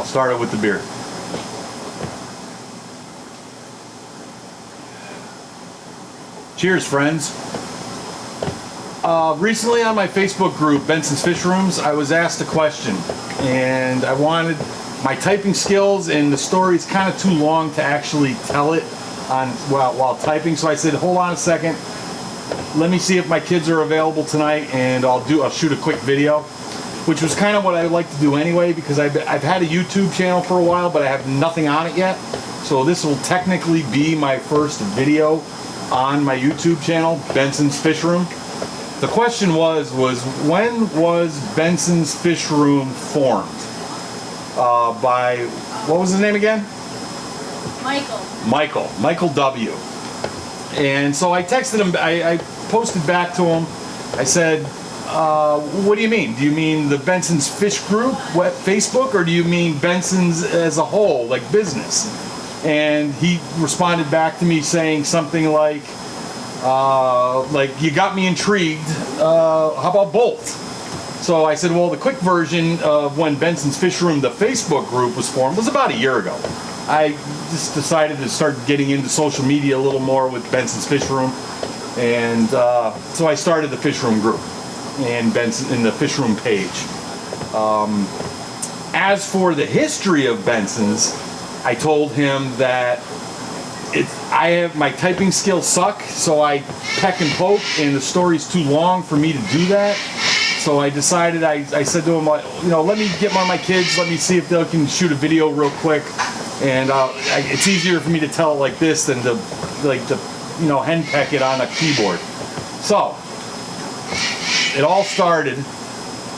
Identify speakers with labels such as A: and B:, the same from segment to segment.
A: start it with the beer. Cheers, friends. Recently on my Facebook group, Benson's Fish Rooms, I was asked a question, and I wanted my typing skills, and the story's kind of too long to actually tell it on while typing. So I said, hold on a second. Let me see if my kids are available tonight, and I'll shoot a quick video, which was kind of what I like to do anyway, because I've had a YouTube channel for a while, but I have nothing on it yet. So this will technically be my first video on my YouTube channel, Benson's Fish Room. The question was when was Benson's Fish Room formed? By, what was his name again? Michael W. And so I texted him, I posted back to him. I said, what do you mean? Do you mean the Benson's Fish Group, Facebook, or do you mean Benson's as a whole, like business? And he responded back to me saying something like you got me intrigued, how about both? So I said, well, the quick version of when Benson's Fish Room, the Facebook group, was formed was about a year ago. I just decided to start getting into social media a little more with Benson's Fish Room, and so I started the Fish Room group and Benson in the Fish Room page. As for the history of Benson's, I told him that my typing skills suck, so I peck and poke, and the story's too long for me to do that. So I decided, I said to him, let me get one of my kids, let me see if they can shoot a video real quick, and it's easier for me to tell it like this than to henpeck it on a keyboard. So it all started.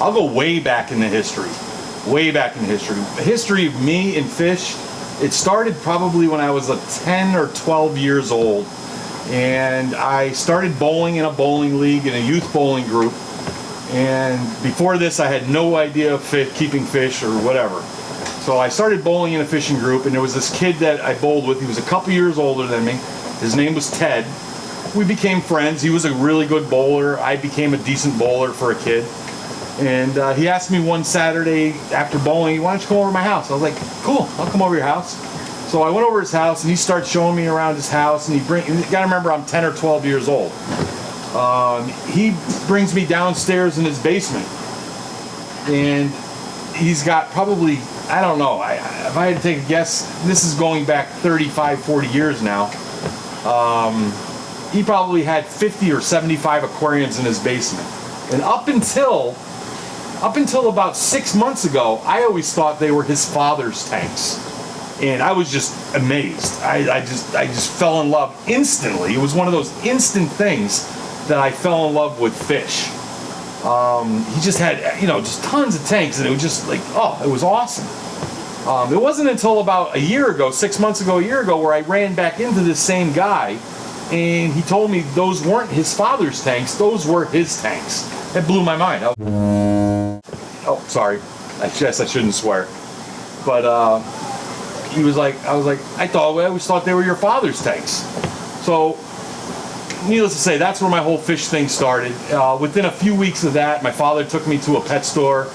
A: I'll go way back in the history. The history of me and fish. It started probably when I was 10 or 12 years old, and I started bowling in a bowling league, in a youth bowling group. And before this, I had no idea of keeping fish or whatever. So I started bowling in a fishing group, and there was this kid that I bowled with. He was a couple years older than me. His name was Ted. We became friends. He was a really good bowler. I became a decent bowler for a kid. And he asked me one Saturday after bowling, why don't you come over to my house? I was like, cool, I'll come over to your house. So I went over to his house, and he started showing me around his house. And you got to remember, I'm 10 or 12 years old. He brings me downstairs in his basement, and he's got probably, I don't know, if I had to take a guess, this is going back 35, 40 years now. He probably had 50 or 75 aquariums in his basement. And up until about 6 months ago, I always thought they were his father's tanks. And I was just amazed. I just fell in love instantly. It was one of those instant things that I fell in love with fish. He just had, just tons of tanks, and it was just like, it was awesome. It wasn't until about a year ago, 6 months ago, a year ago, where I ran back into this same guy, and he told me those weren't his father's tanks, those were his tanks. It blew my mind. Oh, sorry. I guess I shouldn't swear. But I was like, I always thought they were your father's tanks. So, needless to say, that's where my whole fish thing started. Within a few weeks of that, my father took me to a pet store,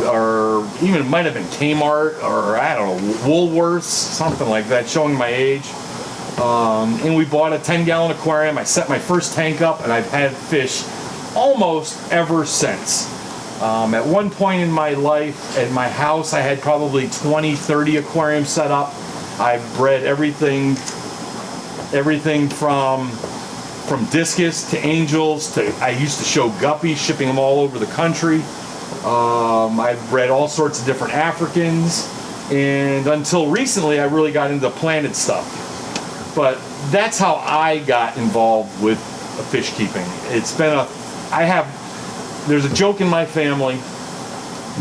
A: or even it might have been Kmart, or I don't know, Woolworths, something like that, showing my age. And we bought a 10-gallon aquarium. I set my first tank up, and I've had fish almost ever since. At one point in my life, at my house, I had probably 20, 30 aquariums set up. I've bred everything from discus to angels to, I used to show guppies, shipping them all over the country. I've bred all sorts of different Africans, and until recently, I really got into planted stuff. But that's how I got involved with fish keeping. There's a joke in my family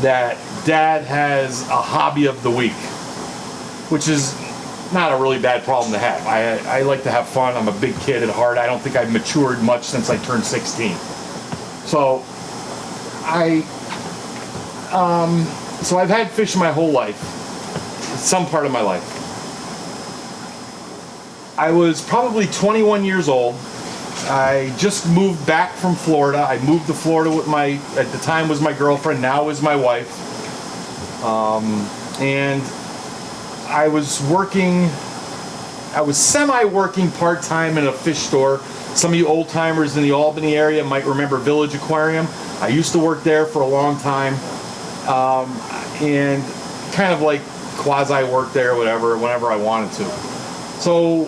A: that Dad has a hobby of the week, which is not a really bad problem to have. I like to have fun. I'm a big kid at heart. I don't think I've matured much since I turned 16. So I've had fish my whole life, some part of my life. I was probably 21 years old. I just moved back from Florida. I moved to Florida with at the time was my girlfriend, now is my wife. And I was semi-working part-time in a fish store. Some of you old-timers in the Albany area might remember Village Aquarium. I used to work there for a long time, and kind of like quasi-work there, whatever, whenever I wanted to. So,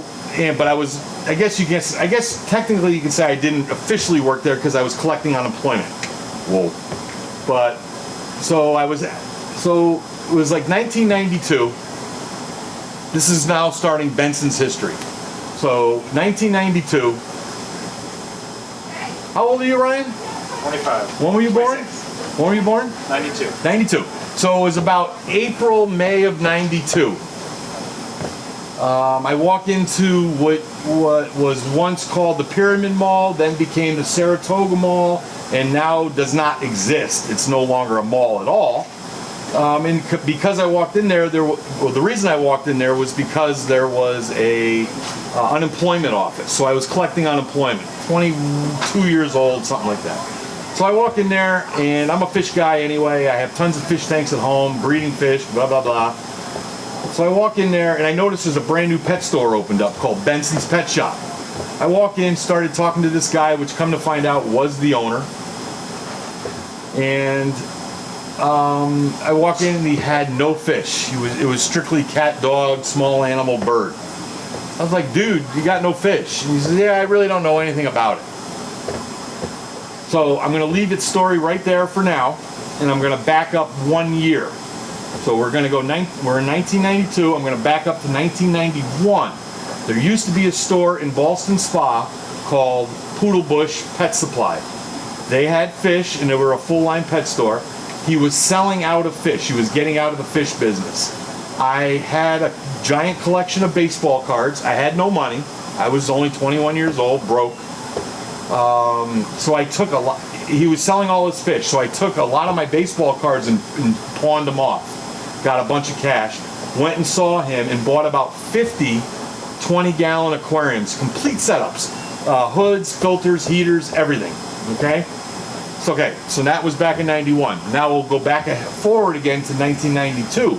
A: but I guess technically you could say I didn't officially work there because I was collecting unemployment. Whoa. But, so it was like 1992. This is now starting Benson's history. So, 1992. How old are you, Ryan?
B: 25.
A: When were you born?
B: 26.
A: When were you born?
B: 92.
A: 92. So it was about April, May of 92. I walk into what was once called the Pyramid Mall, then became the Saratoga Mall, and now does not exist. It's no longer a mall at all. And because I walked in there, the reason I walked in there was because there was a unemployment office. So I was collecting unemployment. 22 years old, something like that. So I walk in there, and I'm a fish guy anyway. I have tons of fish tanks at home, breeding fish, blah, blah, blah. So I walk in there, and I notice there's a brand new pet store opened up called Benson's Pet Shop. I walk in, started talking to this guy, which come to find out was the owner. And I walk in, and he had no fish. It was strictly cat, dog, small animal, bird. I was like, dude, you got no fish? And he said, yeah, I really don't know anything about it. So I'm going to leave its story right there for now, and I'm going to back up 1 year. So we're going to we're in 1992. I'm going to back up to 1991. There used to be a store in Ballston Spa called Poodle Bush Pet Supply. They had fish, and they were a full-line pet store. He was selling out of fish. He was getting out of the fish business. I had a giant collection of baseball cards. I had no money. I was only 21 years old, broke. So I took a lot. He was selling all his fish, so I took a lot of my baseball cards and pawned them off. Got a bunch of cash. Went and saw him and bought about 50 20-gallon aquariums, complete setups, hoods, filters, heaters, everything. Okay. So that was back in 91. Now we'll go back forward again to 1992.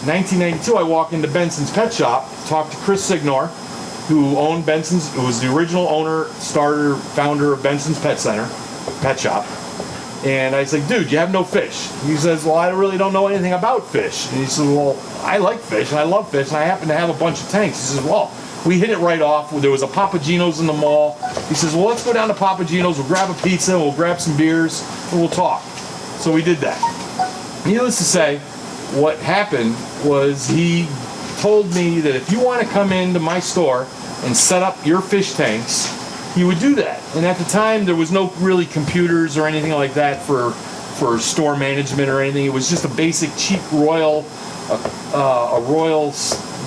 A: 1992, I walk into Benson's Pet Shop, talk to Chris Signor, who owned Benson's, who was the original owner, starter, founder of Benson's Pet Shop. And I said, dude, you have no fish. He says, well, I really don't know anything about fish. And he said, well, I like fish, and I love fish, and I happen to have a bunch of tanks. He says, well, we hit it right off. There was a Papagino's in the mall. He says, well, let's go down to Papagino's. We'll grab a pizza, we'll grab some beers, and we'll talk. So we did that. Needless to say, what happened was he told me that if you want to come into my store and set up your fish tanks, he would do that. And at the time, there was no really computers or anything like that for store management or anything. It was just a basic cheap Royal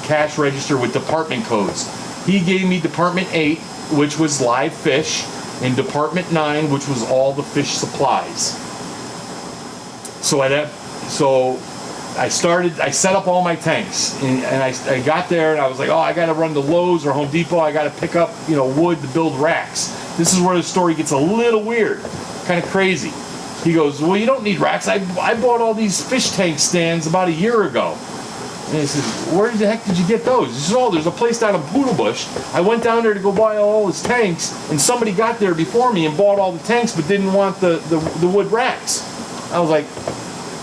A: cash register with department codes. He gave me Department 8, which was live fish, and Department 9, which was all the fish supplies. So I set up all my tanks, and I got there, and I was like, oh, I got to run to Lowe's or Home Depot. I got to pick up, wood to build racks. This is where the story gets a little weird, kind of crazy. He goes, well, you don't need racks. I bought all these fish tank stands about a year ago. And he says, where the heck did you get those? He says, oh, there's a place down in Poodle Bush. I went down there to go buy all his tanks, and somebody got there before me and bought all the tanks but didn't want the wood racks. I was like,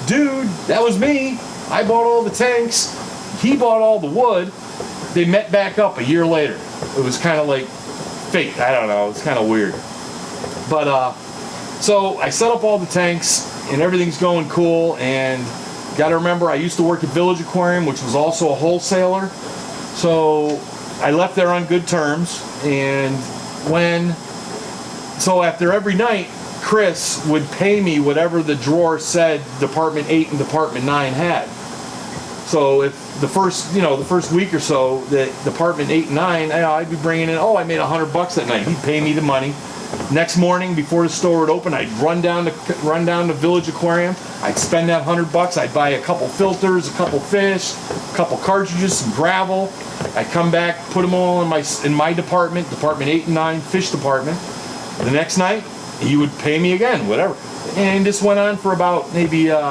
A: dude, that was me. I bought all the tanks. He bought all the wood. They met back up a year later. It was kind of like fate. I don't know. It's kind of weird. But so I set up all the tanks, and everything's going cool. And got to remember, I used to work at Village Aquarium, which was also a wholesaler. So I left there on good terms. And so after every night, Chris would pay me whatever the drawer said Department 8 and Department 9 had. So if the first week or so, the Department 8 and 9, I'd be bringing in, I made $100 that night. He'd pay me the money. Next morning, before the store would open, I'd run down to Village Aquarium. I'd spend that $100. I'd buy a couple filters, a couple fish, a couple cartridges, some gravel. I'd come back, put them all in my department, Department 8 and 9, fish department. The next night, he would pay me again, whatever. And this went on for about maybe a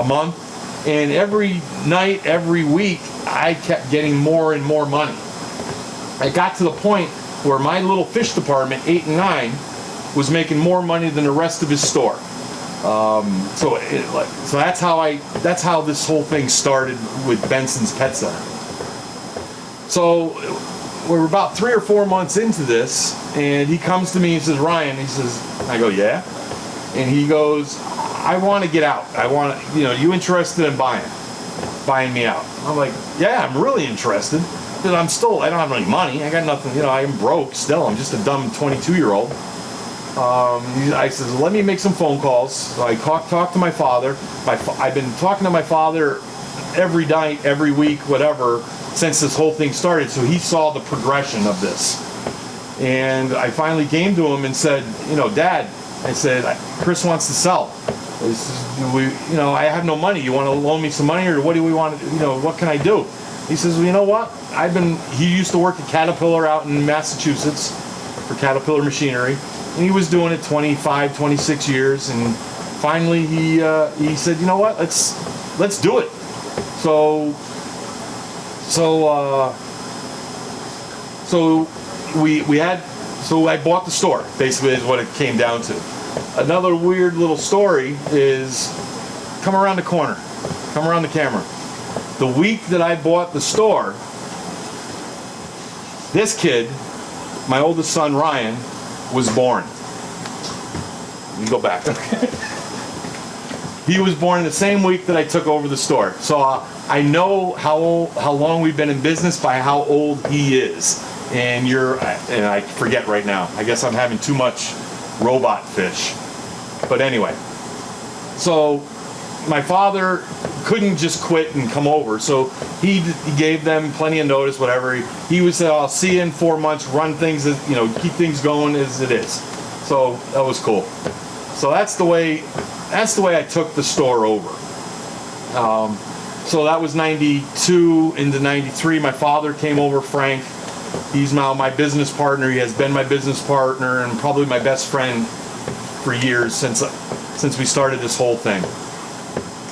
A: month. And every night, every week, I kept getting more and more money. I got to the point where my little fish department, 8 and 9, was making more money than the rest of his store. So that's how this whole thing started with Benson's Pet Center. So we're about 3 or 4 months into this, and he comes to me and says, Ryan, he says, I go, yeah? And he goes, I want to get out. I want to, you interested in buying me out? I'm like, yeah, I'm really interested. Because I don't have any money. I got nothing, I'm broke still. I'm just a dumb 22-year-old. I said, let me make some phone calls. So I talked to my father. I've been talking to my father every night, every week, whatever, since this whole thing started. So he saw the progression of this. And I finally came to him and said, Dad, I said, Chris wants to sell. I have no money. You want to loan me some money, or what do we want to, what can I do? He says, well, you know what? He used to work at Caterpillar out in Massachusetts for Caterpillar Machinery. And he was doing it 25, 26 years. And finally he said, you know what? Let's do it. So I bought the store, basically, is what it came down to. Another weird little story is, come around the corner, come around the camera. The week that I bought the store, this kid, my oldest son Ryan, was born. You go back. He was born the same week that I took over the store. So I know how long we've been in business by how old he is. And I forget right now. I guess I'm having too much robot fish. But anyway, so my father couldn't just quit and come over, so he gave them plenty of notice, whatever. He would say, I'll see you in 4 months, run things, keep things going as it is. So that was cool. So that's the way I took the store over. So that was 92 into 93. My father came over, Frank. He's now my business partner. He has been my business partner and probably my best friend for years since we started this whole thing.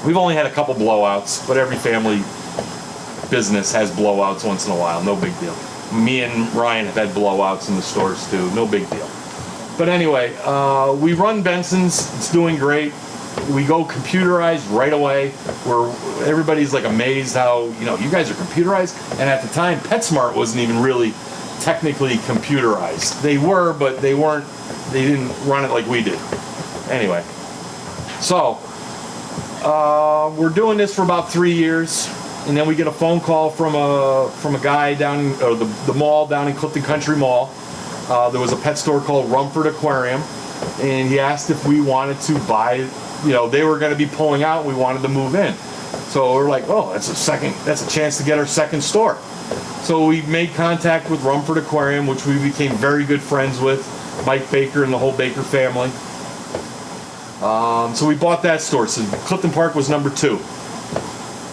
A: We've only had a couple blowouts, but every family business has blowouts once in a while. No big deal. Me and Ryan have had blowouts in the stores too. No big deal. But anyway, we run Benson's. It's doing great. We go computerized right away, where everybody's like amazed how, you guys are computerized. And at the time, PetSmart wasn't even really technically computerized. They were, but they didn't run it like we did. Anyway, so we're doing this for about 3 years, and then we get a phone call from a guy down, or the mall down in Clifton Country Mall. There was a pet store called Rumford Aquarium, and he asked if we wanted to buy. They were going to be pulling out. We wanted to move in, so we're like, oh, that's a chance to get our second store. So we made contact with Rumford Aquarium, which we became very good friends with, Mike Baker and the whole Baker family. So we bought that store. So Clifton Park was number 2.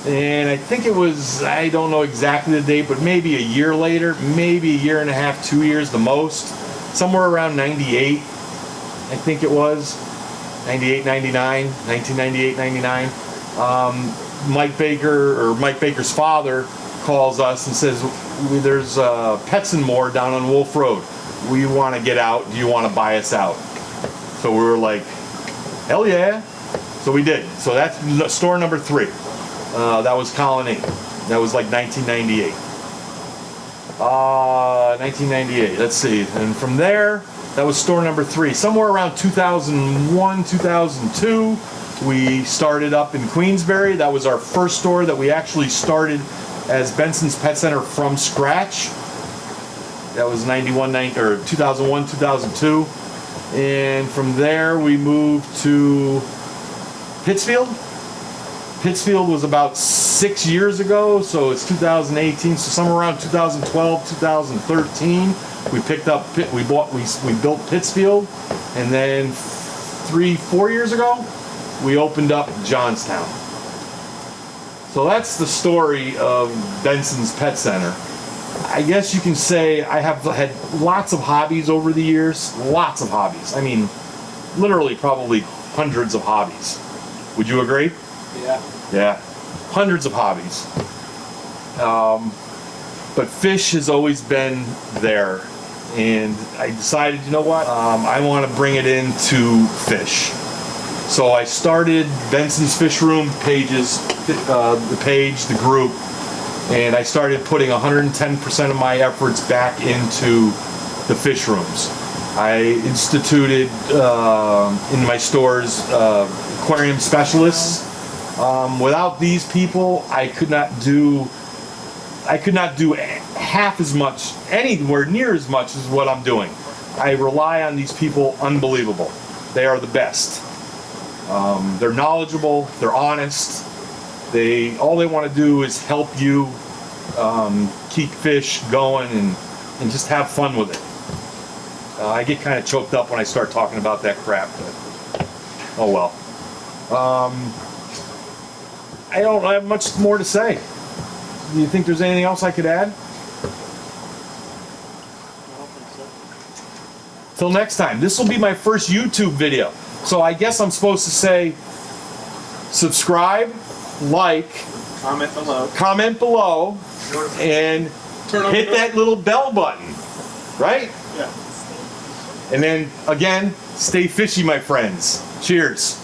A: And I think it was, I don't know exactly the date, but maybe a year later, maybe a year and a half, 2 years the most, somewhere around 98, I think it was, 98, 99, 1998, 99. Mike Baker's father calls us and says, there's Pets and More down on Wolf Road. We want to get out. Do you want to buy us out? So we were like, hell yeah. So we did. So that's store number 3. That was Colony. That was like 1998. 1998. Let's see. And from there, that was store number 3. Somewhere around 2001, 2002, we started up in Queensbury. That was our first store that we actually started as Benson's Pet Center from scratch. That was 2001, 2002. And from there, we moved to Pittsfield. Pittsfield was about 6 years ago, so it's 2018. So somewhere around 2012, 2013, we built Pittsfield, and then 3-4 years ago, we opened up Johnstown. So that's the story of Benson's Pet Center. I guess you can say I have had lots of hobbies over the years. Lots of hobbies. I mean, literally probably hundreds of hobbies. Would you agree?
B: Yeah.
A: Yeah. hundreds of hobbies. But fish has always been there. And I decided, you know what, I want to bring it into fish. So I started Benson's Fish Room pages, the group, and I started putting 110% of my efforts back into the fish rooms. I instituted in my stores aquarium specialists. Without these people, I could not do half as much, anywhere near as much as what I'm doing. I rely on these people unbelievable. They are the best. They're knowledgeable, they're honest. All they want to do is help you keep fish going and just have fun with it. I get kind of choked up when I start talking about that crap, but oh well. I don't have much more to say. Do you think there's anything else I could add? Till next time. This will be my first YouTube video. So I guess I'm supposed to say subscribe, like, comment below, and hit that little bell button, right?
B: Yeah.
A: And then, again, stay fishy, my friends. Cheers.